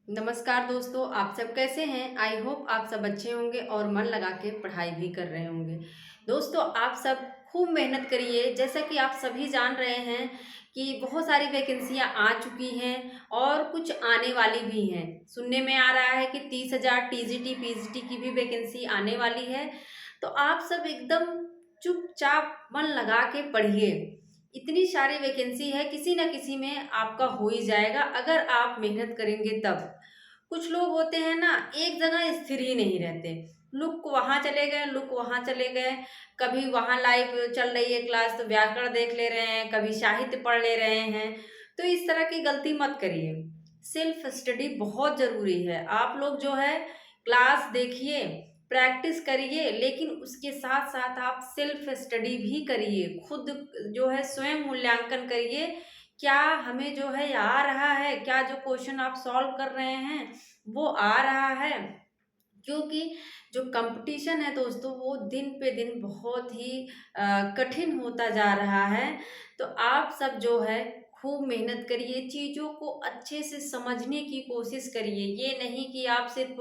नमस्कार दोस्तों, आप सब कैसे हैं? आई होप आप सब अच्छे होंगे और मन लगा के पढ़ाई भी कर रहे होंगे। दोस्तों, आप सब खूब मेहनत करिए। जैसा कि आप सभी जान रहे हैं कि बहुत सारी वैकेंसियां आ चुकी हैं और कुछ आने वाली भी हैं। सुनने में आ रहा है कि 30,000 टीजीटी पीजीटी की भी वैकेंसी आने वाली है। तो आप सब एकदम चुपचाप मन लगा के पढ़िए। इतनी सारी वैकेंसी है, किसी ना किसी में आपका हो ही जाएगा अगर आप मेहनत करेंगे तब। कुछ लोग होते हैं ना, एक जगह स्थिर ही नहीं रहते। लुक वहाँ चले गए, लुक वहाँ चले गए। कभी वहाँ लाइव चल रही है क्लास तो व्याकरण देख ले रहे हैं, कभी साहित्य पढ़ ले रहे हैं। तो इस तरह की गलती मत करिए। सेल्फ स्टडी बहुत ज़रूरी है। आप लोग जो है क्लास देखिए, प्रैक्टिस करिए, लेकिन उसके साथ साथ आप सेल्फ स्टडी भी करिए। खुद जो है स्वयं मूल्यांकन करिए। क्या हमें जो है आ रहा है, क्या जो क्वेश्चन आप सॉल्व कर रहे हैं वो आ रहा है। क्योंकि जो कंपटीशन है दोस्तों, वो दिन पे दिन बहुत ही कठिन होता जा रहा है। तो आप सब जो है खूब मेहनत करिए, चीज़ों को अच्छे से समझने की कोशिश करिए। ये नहीं कि आप सिर्फ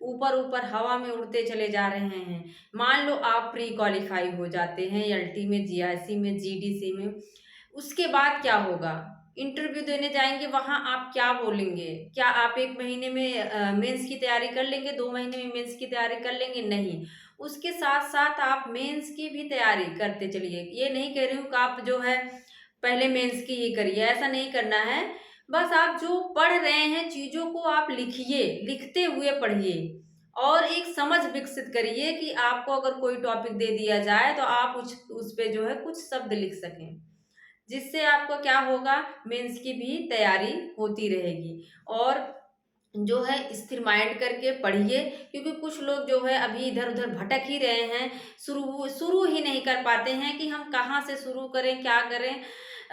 ऊपर ऊपर हवा में उड़ते चले जा रहे हैं। मान लो आप प्री क्वालिफाई हो जाते हैं एलटी में, जीआईसी में, जीडीसी में, उसके बाद क्या होगा? इंटरव्यू देने जाएँगे, वहाँ आप क्या बोलेंगे? क्या आप 1 महीने में मेंस की तैयारी कर लेंगे, 2 महीने में मेंस की तैयारी कर लेंगे? नहीं। उसके साथ-साथ आप मेंस की भी तैयारी करते चलिए। ये नहीं कह रही हूँ कि आप जो है पहले मेंस की ही करिए, ऐसा नहीं करना है। बस आप जो पढ़ रहे हैं चीज़ों को आप लिखिए, लिखते हुए पढ़िए और एक समझ विकसित करिए कि आपको अगर कोई टॉपिक दे दिया जाए तो आप उस पे जो है कुछ शब्द लिख सकें। जिससे आपको क्या होगा, मेंस की भी तैयारी होती रहेगी। और जो है स्थिर माइंड करके पढ़िए, क्योंकि कुछ लोग जो है अभी इधर-उधर भटक ही रहे हैं, शुरू शुरू ही नहीं कर पाते हैं कि हम कहाँ से शुरू करें, क्या करें?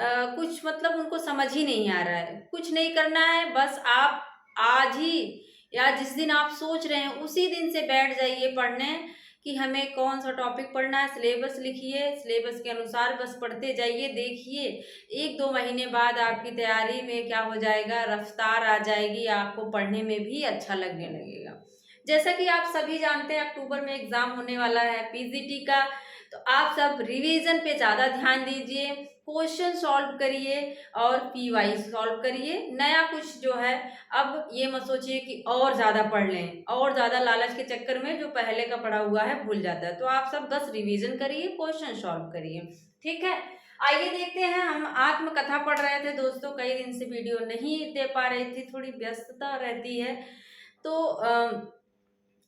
कुछ मतलब उनको समझ ही नहीं आ रहा है। कुछ नहीं करना है, बस आप आज ही या जिस दिन आप सोच रहे हैं उसी दिन से बैठ जाइए पढ़ने कि हमें कौन-सा टॉपिक पढ़ना है, सिलेबस लिखिए, सिलेबस के अनुसार बस पढ़ते जाइए, देखिए 1-2 महीने बाद आपकी तैयारी में क्या हो जाएगा, रफ्तार आ जाएगी, आपको पढ़ने में भी अच्छा लगने लगेगा। जैसा कि आप सभी जानते हैं अक्टूबर में एग्ज़ाम होने वाला है पीजीटी का, तो आप सब रिवीज़न पे ज़्यादा ध्यान दीजिए, क्वेश्चन सॉल्व करिए और पीवाई सॉल्व करिए। नया कुछ जो है, अब ये मत सोचिए कि और ज़्यादा पढ़ लें, और ज़्यादा लालच के चक्कर में जो पहले का पढ़ा हुआ है भूल जाता है। तो आप सब बस रिवीज़न करिए, क्वेश्चन सॉल्व करिए, ठीक है? आइए देखते हैं, हम आत्मकथा पढ़ रहे थे दोस्तों, कई दिन से वीडियो नहीं दे पा रही थी, थोड़ी व्यस्तता रहती है। तो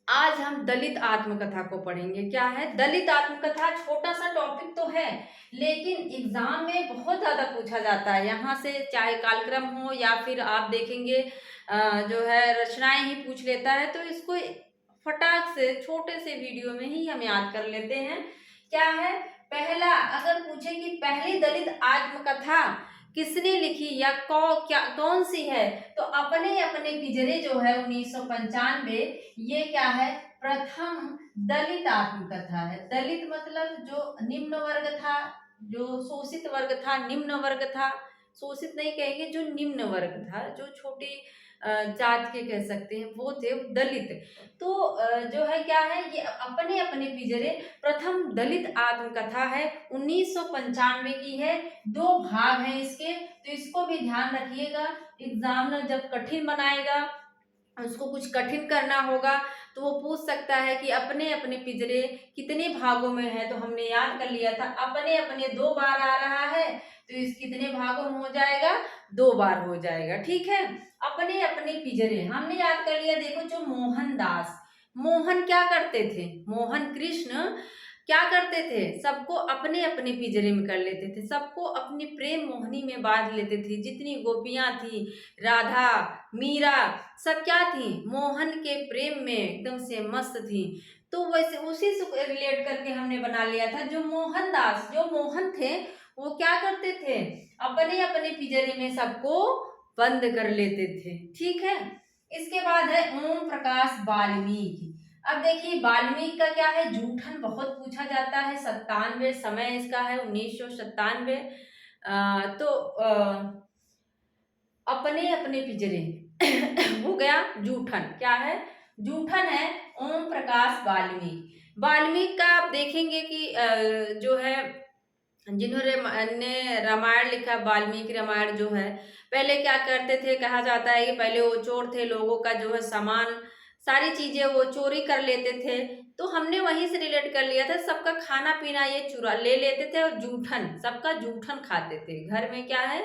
आज हम दलित आत्मकथा को पढ़ेंगे। क्या है दलित आत्मकथा? छोटा-सा टॉपिक तो है, लेकिन एग्ज़ाम में बहुत ज़्यादा पूछा जाता है। यहाँ से चाहे कालक्रम हो या फिर आप देखेंगे जो है रचनाएँ ही पूछ लेता है, तो इसको फटाक से छोटे से वीडियो में ही हम याद कर लेते हैं। क्या है? पहला अगर पूछे कि पहली दलित आत्मकथा किसने लिखी या कौन सी है, तो अपने अपने पिंजरे जो है 1995, ये क्या है? प्रथम दलित आत्मकथा है। दलित मतलब जो निम्न वर्ग था, जो शोषित वर्ग था, निम्न वर्ग था। शोषित नहीं कहेंगे, जो निम्न वर्ग था, जो छोटी जात के कह सकते हैं, वो थे दलित। तो जो है क्या है, ये अपने अपने पिंजरे प्रथम दलित आत्मकथा है, 1995 की है। 2 भाग हैं इसके, तो इसको भी ध्यान रखिएगा। एग्जामिनर जब कठिन बनाएगा, उसको कुछ कठिन करना होगा, तो वो पूछ सकता है कि अपने अपने पिंजरे कितने भागों में है। तो हमने याद कर लिया था, अपने अपने 2 बार आ रहा है, तो इस कितने भागों में हो जाएगा? 2 बार हो जाएगा, ठीक है। अपने अपने पिंजरे हमने याद कर लिया। देखो, जो मोहनदास, मोहन क्या करते थे? मोहन कृष्ण क्या करते थे? सबको अपने अपने पिंजरे में कर लेते थे, सबको अपनी प्रेम मोहनी में बांध लेते थे। जितनी गोपियां थी, राधा, मीरा, सब क्या थी? मोहन के प्रेम में एकदम से मस्त थी। तो वैसे उसी से रिलेट करके हमने बना लिया था। जो मोहनदास, जो मोहन थे, वो क्या करते थे? अपने अपने पिंजरे में सबको बंद कर लेते थे, ठीक है। इसके बाद है ओम प्रकाश वाल्मीकि। अब देखिए, वाल्मीकि का क्या है? जूठन बहुत पूछा जाता है। 97 समय इसका है, 1997। तो अपने अपने पिंजरे, हो गया जूठन। क्या है? जूठन है ओम प्रकाश वाल्मीकि। वाल्मीकि का आप देखेंगे कि जो है जिन्होंने ने रामायण लिखा, वाल्मीकि रामायण जो है, पहले क्या करते थे, कहा जाता है कि पहले वो चोर थे, लोगों का जो है सामान, सारी चीजें वो चोरी कर लेते थे। तो हमने वहीं से रिलेट कर लिया था, सबका खाना पीना ये चुरा ले लेते थे और जूठन, सबका जूठन खाते थे। घर में क्या है,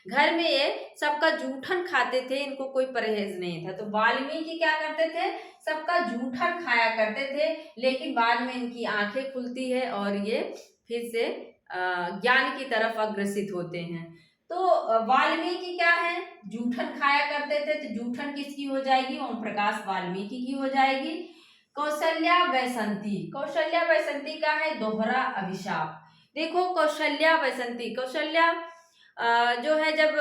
घर में ये सबका जूठन खाते थे, इनको कोई परहेज नहीं था। तो वाल्मीकि क्या करते थे, सबका जूठन खाया करते थे। लेकिन बाद में इनकी आंखें खुलती है और ये फिर से ज्ञान की तरफ अग्रसित होते हैं। तो वाल्मीकि क्या है, जूठन खाया करते थे। तो जूठन किसकी हो जाएगी? ओम प्रकाश वाल्मीकि की हो जाएगी। कौशल्या वैसंती, कौशल्या वैसंती का है दोहरा अभिशाप। देखो कौशल्या वैसंती, कौशल्या जो है जब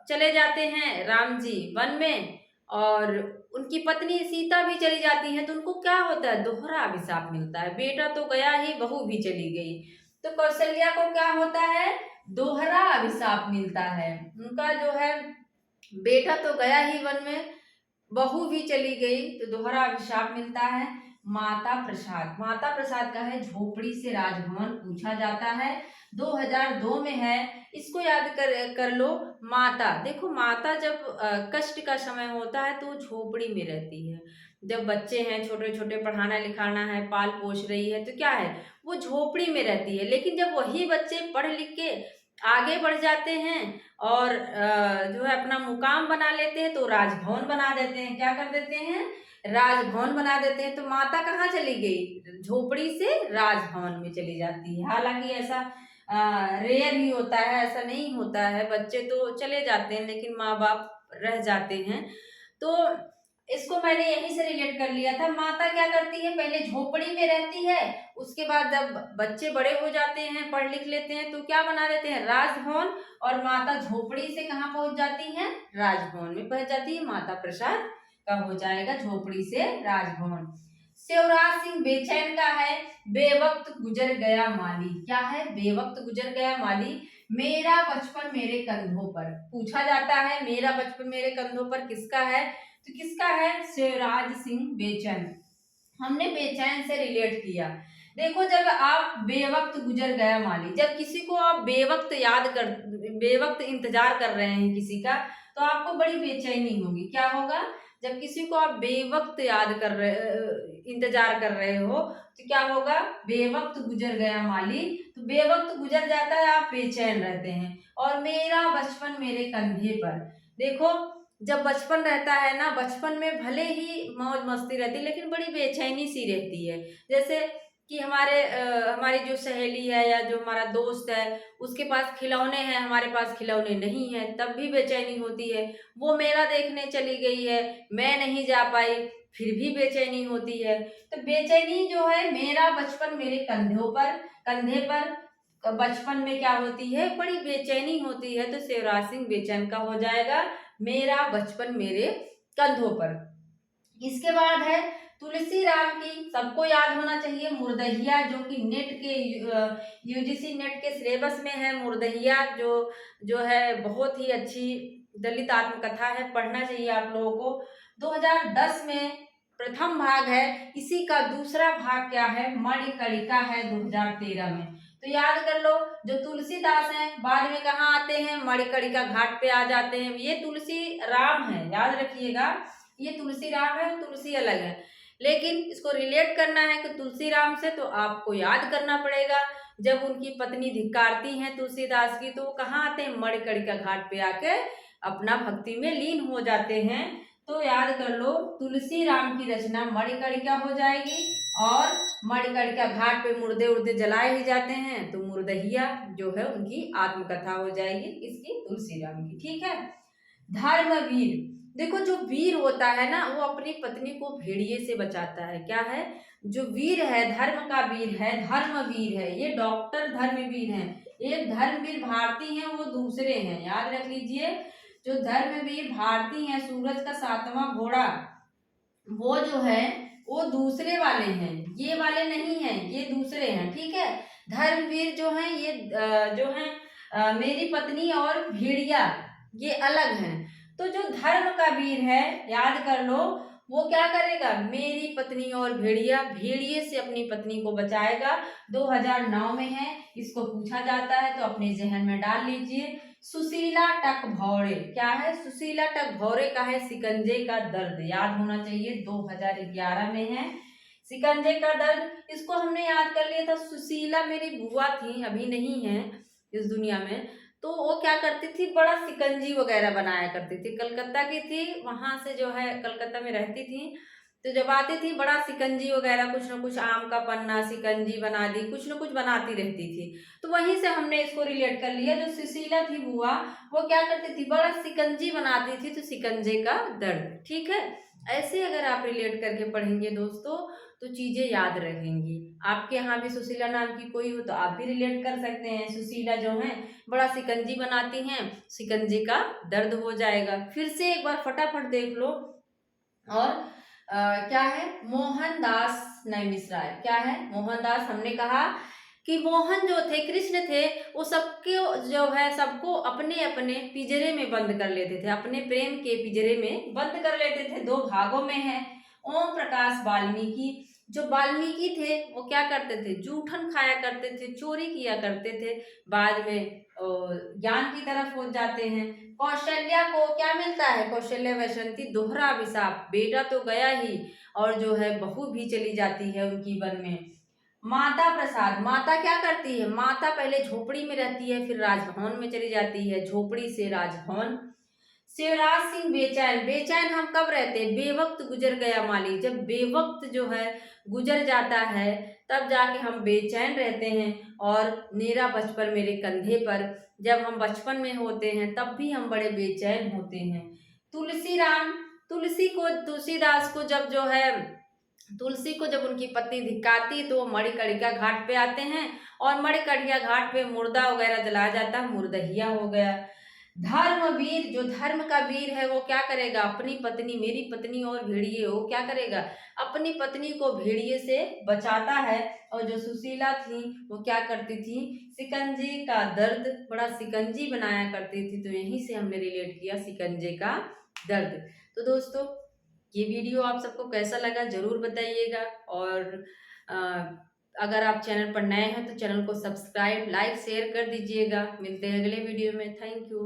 चले जाते हैं राम जी वन में और उनकी पत्नी सीता भी चली जाती है, तो उनको क्या होता है? दोहरा अभिशाप मिलता है। बेटा तो गया ही, बहू भी चली गई। तो कौशल्या को क्या होता है? दोहरा अभिशाप मिलता है। उनका जो है बेटा तो गया ही वन में, बहू भी चली गई, तो दोहरा अभिशाप मिलता है। माता प्रसाद, माता प्रसाद का है झोपड़ी से राजभवन पूछा जाता है, 2002 में है। इसको याद कर लो। माता, देखो माता जब कष्ट का समय होता है तो झोपड़ी में रहती है। जब बच्चे हैं छोटे छोटे, पढ़ाना लिखाना है, पाल पोष रही है, तो क्या है, वो झोपड़ी में रहती है। लेकिन जब वही बच्चे पढ़ लिख के आगे बढ़ जाते हैं और जो है अपना मुकाम बना लेते हैं, तो राजभवन बना देते हैं। क्या कर देते हैं? राजभवन बना देते हैं। तो माता कहाँ चली गई? झोपड़ी से राजभवन में चली जाती है। हालांकि ऐसा रेयर ही होता है, ऐसा नहीं होता है, बच्चे तो चले जाते हैं लेकिन माँ बाप रह जाते हैं। तो इसको मैंने यहीं से रिलेट कर लिया था। माता क्या करती है, पहले झोपड़ी में रहती है, उसके बाद जब बच्चे बड़े हो जाते हैं, पढ़ लिख लेते हैं, तो क्या बना देते हैं? राजभवन। और माता झोपड़ी से कहाँ पहुंच जाती है? राजभवन में पहुंच जाती है। माता प्रसाद का हो जाएगा झोपड़ी से राजभवन। शिवराज सिंह बेचैन का है बेवक्त गुजर गया माली। क्या है? बेवक्त गुजर गया माली। मेरा बचपन मेरे कंधों पर पूछा जाता है। मेरा बचपन मेरे कंधों पर किसका है? तो किसका है? शिवराज सिंह बेचैन। हमने बेचैन से रिलेट किया। देखो जब आप बेवक्त गुजर गया माली, जब किसी को आप बेवक्त याद कर, बेवक्त इंतजार कर रहे हैं किसी का, तो आपको बड़ी बेचैनी होगी। क्या होगा? जब किसी को आप बेवक्त याद कर रहे, इंतजार कर रहे हो, तो क्या होगा? बेवक्त गुजर गया माली। तो बेवक्त गुजर जाता है, आप बेचैन रहते हैं। और मेरा बचपन मेरे कंधे पर, देखो जब बचपन रहता है ना, बचपन में भले ही मौज मस्ती रहती है लेकिन बड़ी बेचैनी सी रहती है। जैसे कि हमारी जो सहेली है या जो हमारा दोस्त है, उसके पास खिलौने हैं, हमारे पास खिलौने नहीं है, तब भी बेचैनी होती है। वो मेला देखने चली गई है, मैं नहीं जा पाई, फिर भी बेचैनी होती है। तो बेचैनी जो है, मेरा बचपन मेरे कंधों पर, कंधे पर, बचपन में क्या होती है? बड़ी बेचैनी होती है। तो शिवराज सिंह बेचैन का हो जाएगा मेरा बचपन मेरे कंधों पर। इसके बाद है तुलसी राम की, सबको याद होना चाहिए, मुर्दहिया, जो कि नेट के यूजीसी नेट के सिलेबस में है। मुर्दहिया जो है बहुत ही अच्छी दलित आत्मकथा है, पढ़ना चाहिए आप लोगों को। 2010 में प्रथम भाग है। इसी का दूसरा भाग क्या है? मणिकर्णिका है 2013 में। तो याद कर लो, जो तुलसीदास हैं बाद में कहाँ आते हैं? मणिकर्णिका घाट पे आ जाते हैं। ये तुलसी राम है, याद रखिएगा, ये तुलसी राम है, तुलसी अलग है। लेकिन इसको रिलेट करना है कि तुलसी राम से, तो आपको याद करना पड़ेगा जब उनकी पत्नी धिक्कारती हैं तुलसीदास की, तो वो कहाँ आते हैं? मणिकर्णिका घाट पे आके अपना भक्ति में लीन हो जाते हैं। तो याद कर लो, तुलसी राम की रचना मणिकर्णिका हो जाएगी। और मणिकर्णिका घाट पे मुर्दे उर्दे जलाए ही जाते हैं, तो मुर्दहिया जो है उनकी आत्मकथा हो जाएगी, इसकी तुलसी राम की। ठीक है। धर्मवीर, देखो जो वीर होता है ना, वो अपनी पत्नी को भेड़िए से बचाता है। क्या है? जो वीर है, धर्म का वीर है, धर्मवीर है, ये डॉक्टर धर्मवीर हैं। एक धर्मवीर भारती हैं, वो दूसरे हैं, याद रख लीजिए। जो धर्मवीर भारती हैं, सूरज का 7वां घोड़ा, वो जो है वो दूसरे वाले हैं, ये वाले नहीं हैं, ये दूसरे हैं। ठीक है। धर्मवीर जो हैं ये जो है मेरी पत्नी और भेड़िया, ये अलग हैं। तो जो धर्म का वीर है, याद कर लो, वो क्या करेगा, मेरी पत्नी और भेड़िया, भेड़िए से अपनी पत्नी को बचाएगा। 2009 में है, इसको पूछा जाता है तो अपने जहन में डाल लीजिए। सुशीला टक भौरे, क्या है, सुशीला टक भौरे का है शिकंजे का दर्द, याद होना चाहिए, 2011 में है शिकंजे का दर्द। इसको हमने याद कर लिया था। सुशीला मेरी बुआ थी, अभी नहीं है इस दुनिया में, तो वो क्या करती थी, बड़ा शिकंजी वगैरह बनाया करती थी, कलकत्ता की थी, वहां से जो है कलकत्ता में रहती थी, तो जब आती थी बड़ा शिकंजी वगैरह, कुछ ना कुछ आम का पन्ना शिकंजी बना दी, कुछ ना कुछ बनाती रहती थी। तो वहीं से हमने इसको रिलेट कर लिया। जो सुशीला थी बुआ, वो क्या करती थी, बड़ा शिकंजी बनाती थी, तो शिकंजे का दर्द। ठीक है, ऐसे अगर आप रिलेट करके पढ़ेंगे दोस्तों तो चीजें याद रहेंगी। आपके यहाँ भी सुशीला नाम की कोई हो तो आप भी रिलेट कर सकते हैं। सुशीला जो है बड़ा शिकंजी बनाती हैं, शिकंजी का दर्द हो जाएगा। फिर से एक बार फटाफट देख लो। और क्या है, मोहनदास नैमिषारण्य, क्या है, मोहनदास, हमने कहा कि मोहन जो थे, कृष्ण थे, वो सबके जो है सबको अपने अपने पिंजरे में बंद कर लेते थे, अपने प्रेम के पिंजरे में बंद कर लेते थे। दो भागों में है। ओम प्रकाश वाल्मीकि, जो वाल्मीकि थे वो क्या करते थे, जूठन खाया करते थे, चोरी किया करते थे, बाद में ज्ञान की तरफ हो जाते हैं। कौशल्या को क्या मिलता है, कौशल्या वैशंती दोहरा अभिशाप, बेटा तो गया ही और जो है बहू भी चली जाती है उनकी वन में। माता प्रसाद, माता क्या करती है, माता पहले झोपड़ी में रहती है, फिर राजभवन में चली जाती है, झोपड़ी से राजभवन। शिवराज सिंह बेचैन, बेचैन हम कब रहते हैं, बेवक्त गुजर गया माली, जब बेवक्त जो है गुजर जाता है तब जाके हम बेचैन रहते हैं। और मेरा बचपन मेरे कंधे पर, जब हम बचपन में होते हैं तब भी हम बड़े बेचैन होते हैं। तुलसी राम, तुलसी को, तुलसीदास को जब जो है, तुलसी को जब उनकी पत्नी धिक्कारती तो वो मणिकर्णिका घाट पे आते हैं और मणिकर्णिका घाट पे मुर्दा वगैरह जलाया जाता है, मुर्दहिया हो गया। धर्मवीर, जो धर्म का वीर है वो क्या करेगा, अपनी पत्नी, मेरी पत्नी और भेड़िए, वो क्या करेगा, अपनी पत्नी को भेड़िए से बचाता है। और जो सुशीला थी वो क्या करती थी, शिकंजी का दर्द, बड़ा शिकंजी बनाया करती थी, तो यहीं से हमने रिलेट किया शिकंजे का दर्द। तो दोस्तों ये वीडियो आप सबको कैसा लगा जरूर बताइएगा। और अ, अगर आप चैनल पर नए हैं तो चैनल को सब्सक्राइब, लाइक, शेयर कर दीजिएगा। मिलते हैं अगले वीडियो में। Thank you.